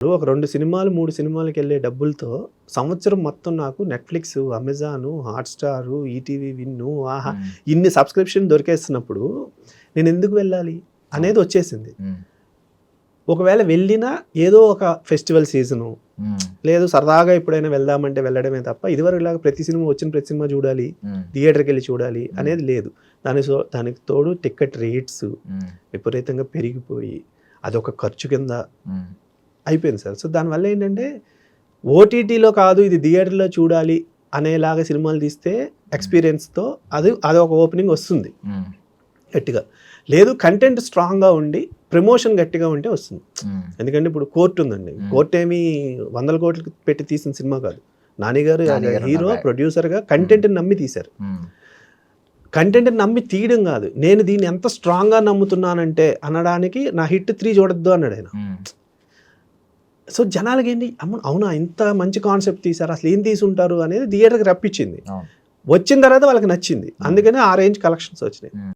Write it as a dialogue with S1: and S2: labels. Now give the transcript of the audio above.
S1: ఒక 2 సినిమాలు, 3 సినిమాలకెళ్ళే డబ్బులతో సంవత్సరం మొత్తం నాకు నెట్‌ఫ్లిక్స్, అమెజాన్, హాట్‌స్టార్, ఈటీవీ విన్ను, ఆహా!
S2: హ్మ్.
S1: ఇన్ని సబ్స్క్రిప్షన్ దొరికేస్తున్నప్పుడు నేనెందుకు వెళ్ళాలి అనేది వచ్చేసింది.
S2: హ్మ్.
S1: ఒకవేళ వెళ్ళినా ఏదో ఒక ఫెస్టివల్ సీజను,
S2: హ్మ్.
S1: లేదు సరదాగా ఎప్పుడైనా వెళ్దామంటే వెళ్ళడమే తప్ప ఇదివరకులాగా ప్రతి సినిమా వచ్చిన ప్రతి సినిమా చూడాలి,
S2: హ్మ్.
S1: థియేటర్‌కెళ్ళి చూడాలి అనేది లేదు. దానికి తోడు టికెట్ రేట్స్
S2: హ్మ్.
S1: విపరీతంగా పెరిగిపోయి అదొక ఖర్చు కింద
S2: హ్మ్.
S1: అయిపోయింది సార్. సో దానివల్ల ఏంటంటే ఓటీటీలో కాదు ఇది థియేటర్‌లో చూడాలి అనేలాగా సినిమాలు తీస్తే ఎక్స్‌పీరియన్స్‌తో అదొక ఓపెనింగ్ వస్తుంది
S2: హ్మ్.
S1: గట్టిగా. లేదు కంటెంట్ స్ట్రాంగ్‌గా ఉండి ప్రమోషన్ గట్టిగా ఉంటే వస్తుంది.
S2: హ్మ్.
S1: ఎందుకంటే ఇప్పుడు కోర్ట్ ఉందండి. కోర్ట్ ఏమి వందల కోట్లు పెట్టి తీసిన సినిమా కాదు. నాని గారు హీరో,
S2: ఉన్నారు.
S1: ప్రొడ్యూసర్‌గా కంటెంట్‌ని నమ్మి తీశారు.
S2: హ్మ్.
S1: కంటెంట్‌ని నమ్మి తీయడం కాదు. నేను దీన్ని ఎంత స్ట్రాంగ్‌గా నమ్ముతున్నానంటే అనడానికి నా హిట్ 3 చూడొద్దు అన్నాడాయన.
S2: హ్మ్.
S1: సో జనాలకేంటి అవునా ఇంత మంచి కాన్సెప్ట్ తీశారు, అసలు ఏం తీసుంటారు అనేది థియేటర్‌కి రప్పించింది.
S2: అవును.
S1: వచ్చిన తర్వాత వాళ్ళకి నచ్చింది. అందుకనే ఆ రేంజ్ కలెక్షన్స్ వచ్చినాయి.